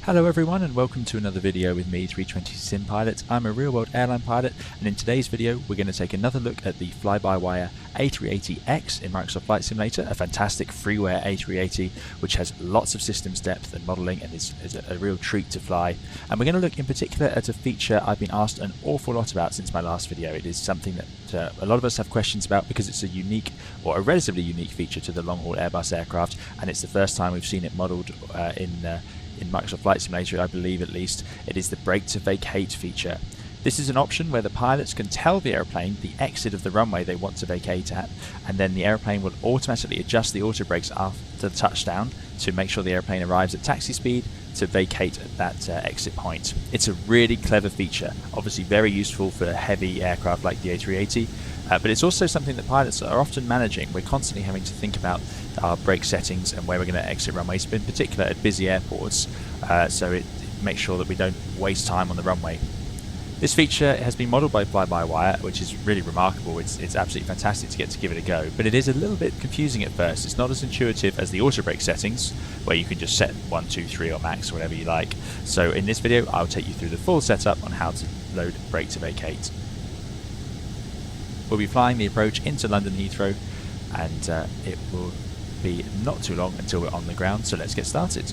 Hello everyone and welcome to another video with me, 320 Sim Pilot. I'm a real world airline pilot, and in today's video we're going to take another look at the FlyByWire A380X in Microsoft Flight Simulator, a fantastic freeware A380 which has lots of systems depth and modelling and is a real treat to fly. And we're going to look in particular at a feature I've been asked an awful lot about since my last video. It is something that a lot of us have questions about because it's a unique, or a relatively unique feature to the long-haul Airbus aircraft, and it's the first time we've seen it modelled in Microsoft Flight Simulator, I believe at least. It is the brake to vacate feature. This is an option where the pilots can tell the airplane the exit of the runway they want to vacate at, and then the airplane will automatically adjust the auto brakes after the touchdown to make sure the airplane arrives at taxi speed to vacate at that exit point. It's a really clever feature, obviously very useful for heavy aircraft like the A380, but it's also something that pilots are often managing. We're constantly having to think about our brake settings and where we're going to exit runways, in particular at busy airports, so it makes sure that we don't waste time on the runway. This feature has been modelled by FlyByWire, which is really remarkable. It's absolutely fantastic to get to give it a go, but it is a little bit confusing at first. It's not as intuitive as the auto brake settings, where you can just set 1, 2, 3 or max or whatever you like. So in this video I'll take you through the full setup on how to load brake to vacate. We'll be flying the approach into London Heathrow, and it will be not too long until we're on the ground, so let's get started.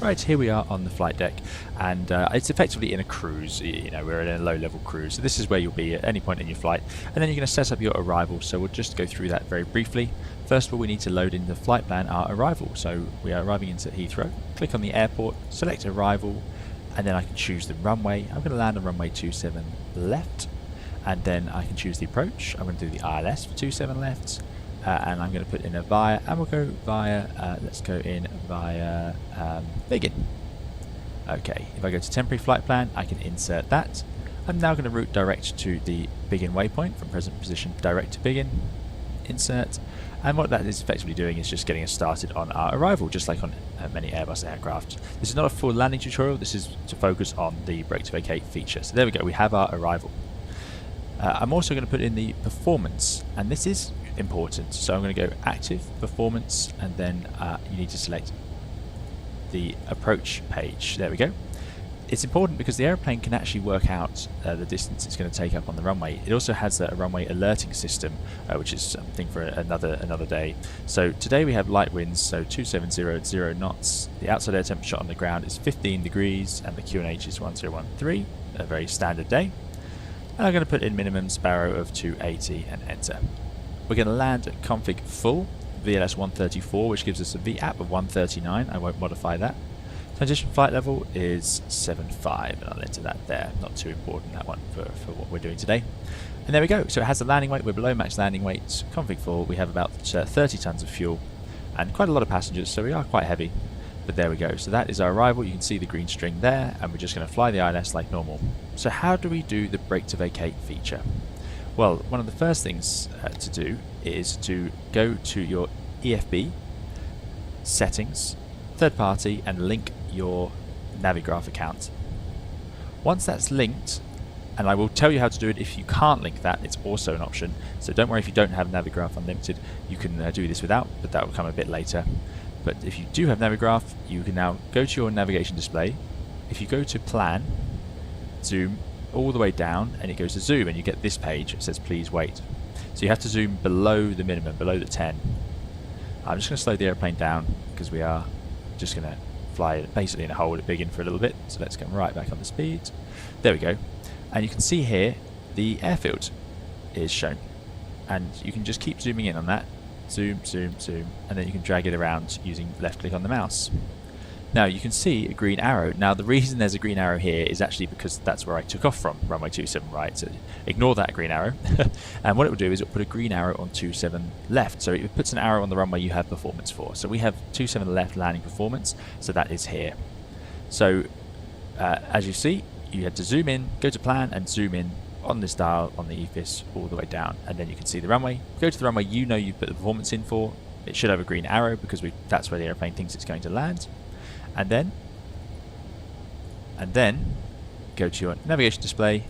Right, here we are on the flight deck, and it's effectively in a cruise. You know, we're in a low-level cruise, so this is where you'll be at any point in your flight, and then you're going to set up your arrival. So we'll just go through that very briefly. First of all, we need to load in the flight plan our arrival. So we are arriving into Heathrow. Click on the airport, select arrival, and then I can choose the runway. I'm going to land on runway 27 left, and then I can choose the approach. I'm going to do the ILS for 27 left. And I'm going to put in a via, and we'll go via, let's go in via Biggin. Okay, if I go to temporary flight plan, I can insert that. I'm now going to route direct to the Biggin waypoint from present position direct to Biggin, insert, and what that is effectively doing is just getting us started on our arrival, just like on many Airbus aircraft. This is not a full landing tutorial, this is to focus on the brake to vacate feature. So there we go, we have our arrival. I'm also going to put in the performance, and this is important. So I'm going to go active, performance, and then you need to select the approach page. There we go. It's important because the airplane can actually work out the distance it's going to take up on the runway. It also has a runway alerting system, which is something for another day. So today we have light winds, so 270 at 0 knots. The outside air temperature on the ground is 15 degrees, and the QNH is 1013, a very standard day. And I'm going to put in minimum sparrow of 280 and enter. We're going to land at config full, VLS 134, which gives us a VAP of 139. I won't modify that. Transition flight level is 75, and I'll enter that there. Not too important, that one, for what we're doing today. And there we go. So it has the landing weight. We're below max landing weight. Config full. We have about 30 tons of fuel and quite a lot of passengers, so we are quite heavy. But there we go. So that is our arrival. You can see the green string there, and we're just going to fly the ILS like normal. So how do we do the brake to vacate feature? Well, one of the first things to do is to go to your EFB, settings, third party, and link your Navigraph account. Once that's linked, and I will tell you how to do it if you can't link that, it's also an option. So don't worry if you don't have Navigraph Unlimited, you can do this without, but that will come a bit later. But if you do have Navigraph, you can now go to your navigation display. If you go to plan, zoom all the way down, and it goes to zoom, and you get this page. It says please wait. So you have to zoom below the minimum, below the 10. I'm just going to slow the airplane down because we are just going to fly basically in a hole at Biggin for a little bit. So let's come right back on the speed. There we go. And you can see here the airfield is shown, and you can just keep zooming in on that. Zoom, zoom, zoom, and then you can drag it around using left click on the mouse. Now you can see a green arrow. Now the reason there's a green arrow here is actually because that's where I took off from, runway 27 right, so ignore that green arrow. And what it will do is it will put a green arrow on 27 left, so it puts an arrow on the runway you have performance for. So we have 27 left landing performance, so that is here. So as you see, you had to zoom in, go to plan, and zoom in on this dial on the EFIS all the way down, and then you can see the runway. Go to the runway you know you've put the performance in for. It should have a green arrow because that's where the airplane thinks it's going to land. And then go to your navigation display,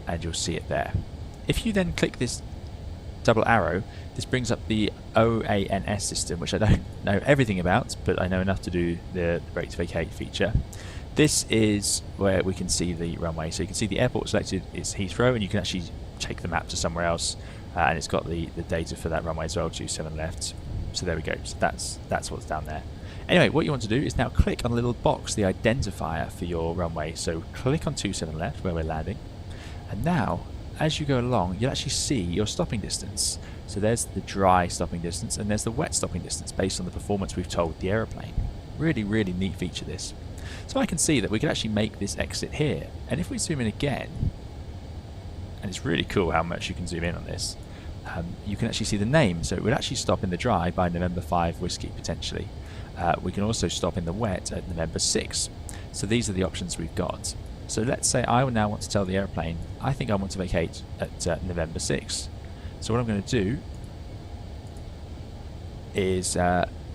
and you'll see it there. If you then click this double arrow, this brings up the OANS system, which I don't know everything about, but I know enough to do the brake to vacate feature. This is where we can see the runway. So you can see the airport selected is Heathrow, and you can actually take the map to somewhere else, and it's got the data for that runway as well, 27 left. So there we go. So that's what's down there. Anyway, what you want to do is now click on the little box, the identifier for your runway. So click on 27 left where we're landing, and now as you go along, you'll actually see your stopping distance. So there's the dry stopping distance, and there's the wet stopping distance based on the performance we've told the aeroplane. Really, really neat feature, this. So I can see that we can actually make this exit here. And if we zoom in again, and it's really cool how much you can zoom in on this, you can actually see the name. So it would actually stop in the dry by November 5 Whiskey, potentially. We can also stop in the wet at November 6. So these are the options we've got. So let's say I now want to tell the airplane, I think I want to vacate at November 6. So what I'm going to do is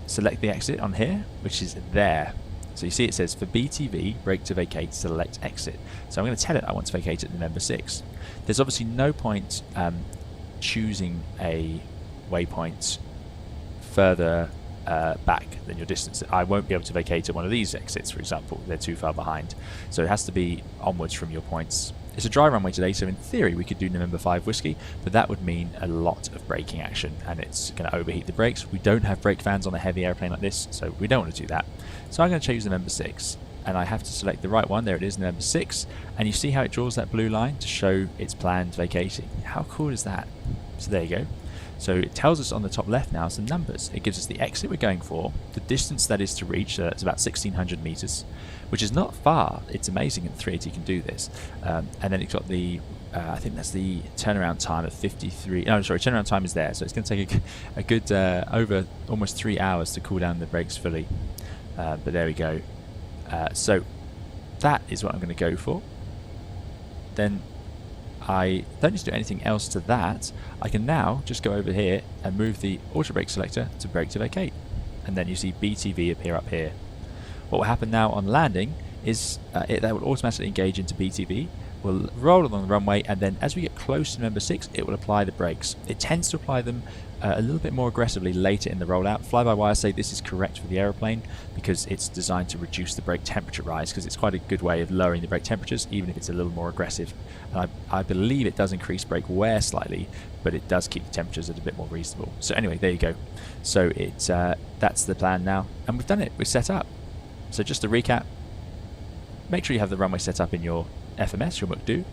select the exit on here, which is there. So you see it says for BTV, brake to vacate, select exit. So I'm going to tell it I want to vacate at November 6. There's obviously no point choosing a waypoint further back than your distance. I won't be able to vacate at one of these exits, for example. They're too far behind. So it has to be onwards from your points. It's a dry runway today, so in theory we could do November 5 Whiskey, but that would mean a lot of braking action, and it's going to overheat the brakes. We don't have brake fans on a heavy airplane like this, so we don't want to do that. So I'm going to choose November 6, and I have to select the right one. There it is, November 6, and you see how it draws that blue line to show its planned vacating. How cool is that? So there you go. So it tells us on the top left now some numbers. It gives us the exit we're going for, the distance that is to reach, so that's about 1,600 meters, which is not far. It's amazing that the 380 can do this. And then it's got the, I think that's the turnaround time at 53. No, sorry, turnaround time is there. So it's going to take a good over almost 3 hours to cool down the brakes fully. But there we go. So that is what I'm going to go for. Then I don't need to do anything else to that. I can now just go over here and move the auto brake selector to brake to vacate, and then you see BTV appear up here. What will happen now on landing is that will automatically engage into BTV. We'll roll along the runway, and then as we get close to November 6, it will apply the brakes. It tends to apply them a little bit more aggressively later in the rollout. Fly-by-wire say this is correct for the aeroplane because it's designed to reduce the brake temperature rise, because it's quite a good way of lowering the brake temperatures, even if it's a little more aggressive. And I believe it does increase brake wear slightly, but it does keep the temperatures at a bit more reasonable. So anyway, there you go. So that's the plan now, and we've done it. We're set up. So just to recap, make sure you have the runway set up in your FMS, your McDo.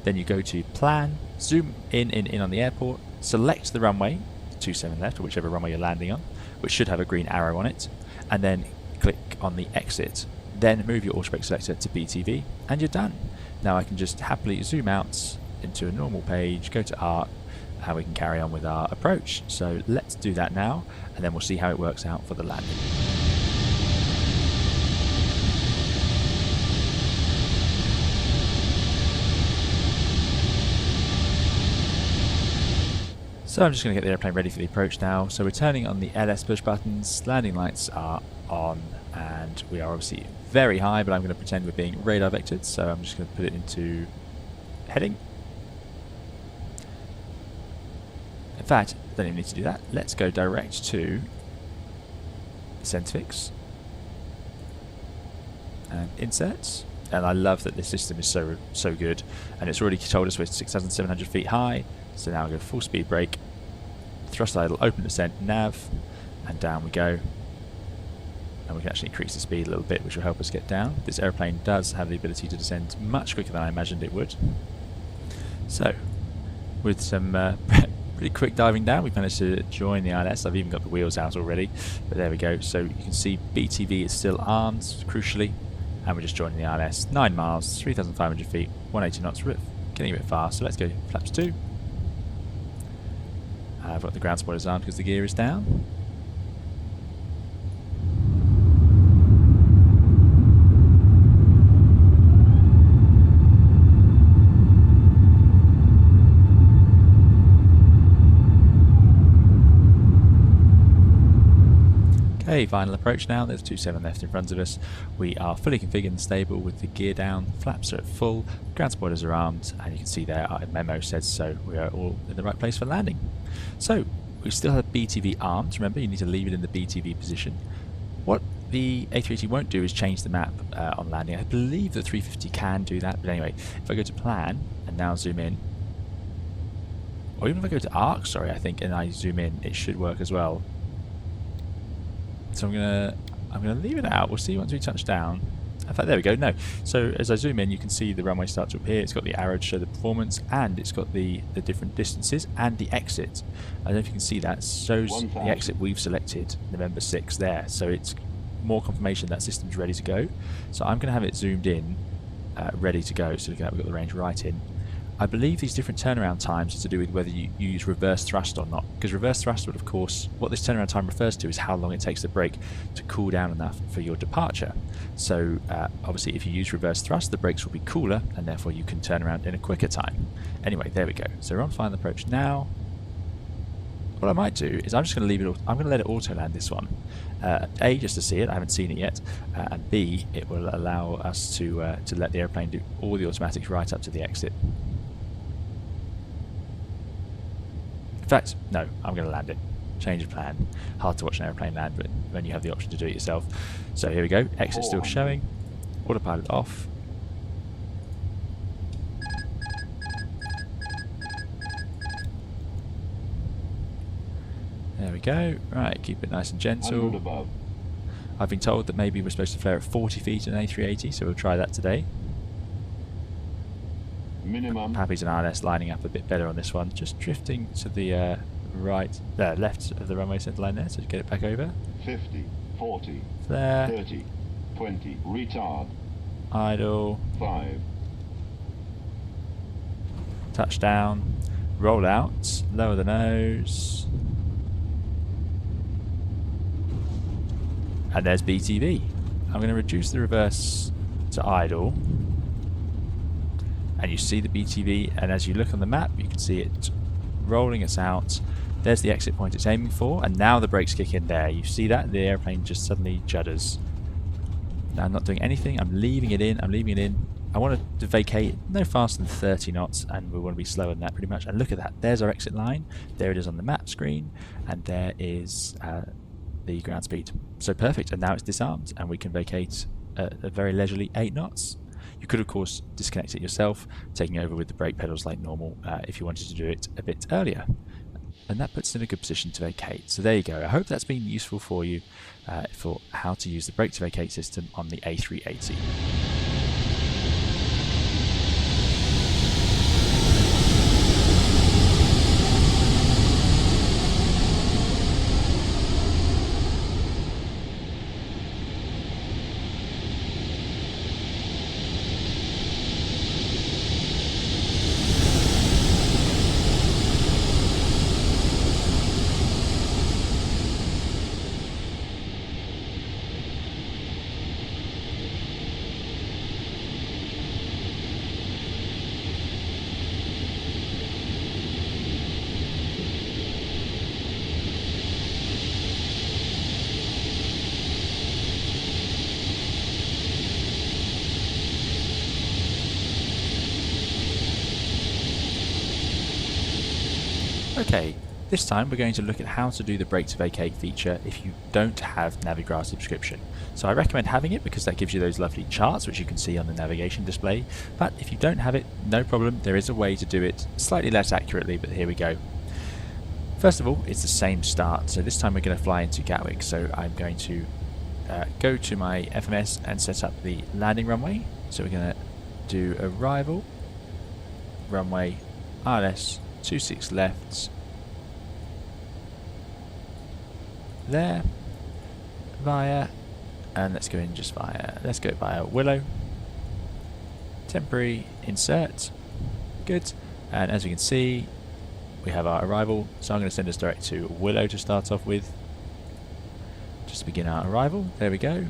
Then you go to plan, zoom in on the airport, select the runway, 27 left, or whichever runway you're landing on, which should have a green arrow on it, and then click on the exit. Then move your auto brake selector to BTV, and you're done. Now I can just happily zoom out into a normal page, go to ARC, and we can carry on with our approach. So let's do that now, and then we'll see how it works out for the landing. So I'm just going to get the airplane ready for the approach now. So we're turning on the LS push buttons, landing lights are on, and we are obviously very high, but I'm going to pretend we're being radar vectored, so I'm just going to put it into heading. In fact, don't even need to do that. Let's go direct to Centrifix and insert. And I love that this system is so good, and it's already told us we're 6,700 feet high. So now we go full speed brake, thrust idle, open descent, nav, and down we go. And we can actually increase the speed a little bit, which will help us get down. This airplane does have the ability to descend much quicker than I imagined it would. So, with some pretty quick diving down, we've managed to join the ILS. I've even got the wheels out already, but there we go. So you can see BTV is still armed, crucially, and we're just joining the ILS. 9 miles, 3,500 feet, 180 knots, getting a bit fast. So let's go flaps 2. I've got the ground spoilers armed because the gear is down. Okay, Okay, final approach now. There's 27 left in front of us. We are fully configured and stable with the gear down, flaps are at full, ground spoilers are armed, and you can see there our memo says so. We are all in the right place for landing. So we still have BTV armed. Remember, you need to leave it in the BTV position. What the A380 won't do is change the map on landing. I believe the 350 can do that, but anyway, if I go to plan and now zoom in, or even if I go to arc, sorry, I think, and I zoom in, it should work as well. So I'm gonna leave it out. We'll see once we touch down. In fact, there we go. No. So as I zoom in, you can see the runway start to appear. It's got the arrow to show the performance, and it's got the different distances and the exit. I don't know if you can see that. It shows the exit we've selected, November 6 there. So it's more confirmation that system's ready to go. So I'm going to have it zoomed in, ready to go. So we've got the range right in. I believe these different turnaround times are to do with whether you use reverse thrust or not, because reverse thrust would, of course, what this turnaround time refers to is how long it takes the brake to cool down enough for your departure. So obviously if you use reverse thrust, the brakes will be cooler and therefore you can turn around in a quicker time. Anyway, there we go. So we're on final approach now. What I might do is I'm just going to leave it, I'm going to let it auto land this one. A, just to see it, I haven't seen it yet, and B, it will allow us to let the airplane do all the automatics right up to the exit. In fact, no, I'm going to land it. Change of plan. Hard to watch an airplane land, but when you have the option to do it yourself. So here we go. Exit still showing. Autopilot off. There we go. Right, keep it nice and gentle. I've been told that maybe we're supposed to flare at 40 feet in an A380, so we'll try that today. Minimum. Pappies and RS lining up a bit better on this one. Just drifting to the left of the runway centre line there, so get it back over. 50, 40, flare. 30, 20, retard. Idle. 5. Touchdown. Roll out. Lower the nose. And there's BTV. I'm going to reduce the reverse to idle. And you see the BTV, and as you look on the map, you can see it rolling us out. There's the exit point it's aiming for, and now the brakes kick in there. You see that? The airplane just suddenly judders. Now I'm not doing anything. I'm leaving it in. I want to vacate no faster than 30 knots, and we want to be slower than that pretty much. And look at that. There's our exit line. There it is on the map screen, and there is the ground speed. So perfect. And now it's disarmed, and we can vacate at a very leisurely 8 knots. You could, of course, disconnect it yourself, taking over with the brake pedals like normal if you wanted to do it a bit earlier. And that puts us in a good position to vacate. So there you go. I hope that's been useful for you for how to use the brake to vacate system on the A380. Okay, this time we're going to look at how to do the brake to vacate feature if you don't have Navigraph subscription. So I recommend having it because that gives you those lovely charts which you can see on the navigation display, but if you don't have it, no problem, there is a way to do it slightly less accurately, but here we go. First of all, it's the same start, so this time we're going to fly into Gatwick, so I'm going to go to my FMS and set up the landing runway. So we're going to do arrival, runway, RS, 26 left, there, via, and let's go in just via, let's go via Willow, temporary, insert, good, and as we can see, we have our arrival, so I'm going to send us direct to Willow to start off with, just to begin our arrival, there we go,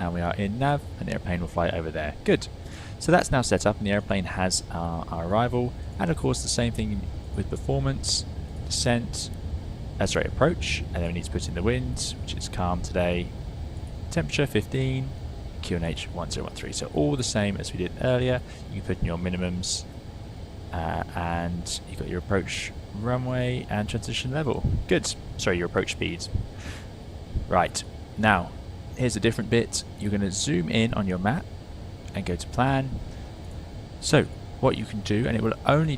and we are in nav, and the airplane will fly over there, good. So that's now set up, and the airplane has our arrival, and of course the same thing with performance, descent, approach, and then we need to put in the wind, which is calm today, temperature 15, QNH 1013. So all the same as we did earlier. You can put in your minimums, and you've got your approach runway and transition level. Good. Sorry, your approach speeds. Right, now here's a different bit. You're going to zoom in on your map and go to plan. So what you can do, and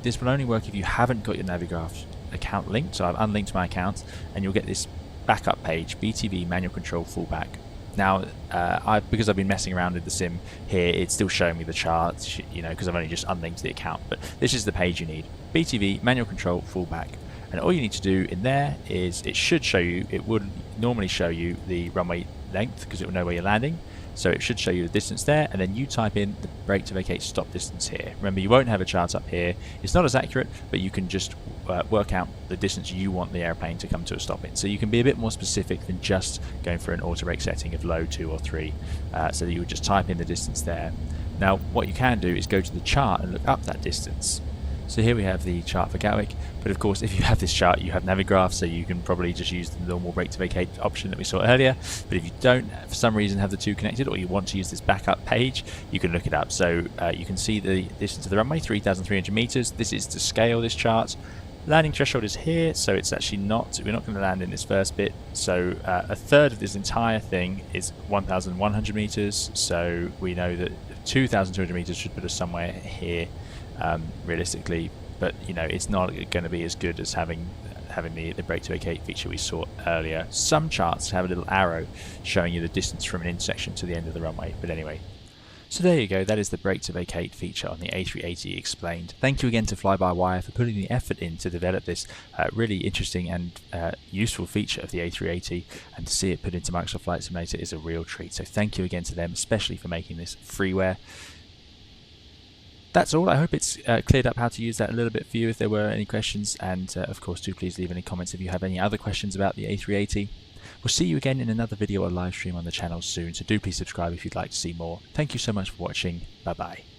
this will only work if you haven't got your Navigraph account linked. So I've unlinked my account, and you'll get this backup page, BTV manual control fallback. Now, because I've been messing around with the sim here, it's still showing me the charts, because I've only just unlinked the account. But this is the page you need: BTV manual control fallback. And all you need to do in there is, it should show you, it would normally show you the runway length because it will know where you're landing. So it should show you the distance there, and then you type in the brake to vacate stop distance here. Remember, you won't have a chart up here. It's not as accurate, but you can just work out the distance you want the airplane to come to a stop in. So you can be a bit more specific than just going for an auto brake setting of low 2 or 3, so that you would just type in the distance there. Now, what you can do is go to the chart and look up that distance. So here we have the chart for Gatwick, but of course if you have this chart you have Navigraph, so you can probably just use the normal brake to vacate option that we saw earlier. But if you don't for some reason have the two connected, or you want to use this backup page, you can look it up. So you can see the distance of the runway, 3,300 meters. This is to scale this chart. Landing threshold is here, so it's actually we're not going to land in this first bit. So a third of this entire thing is 1,100 meters, so we know that 2,200 meters should put us somewhere here. Realistically, but it's not going to be as good as having the brake to vacate feature we saw earlier. Some charts have a little arrow showing you the distance from an intersection to the end of the runway, but anyway. So there you go, that is the brake to vacate feature on the A380 Explained. Thank you again to FlyByWire for putting the effort in to develop this really interesting and useful feature of the A380, and to see it put into Microsoft Flight Simulator is a real treat. So thank you again to them, especially for making this freeware. That's all. I hope it's cleared up how to use that a little bit for you if there were any questions, and of course do please leave any comments if you have any other questions about the A380. We'll see you again in another video or live stream on the channel soon, so do please subscribe if you'd like to see more. Thank you so much for watching. Bye bye.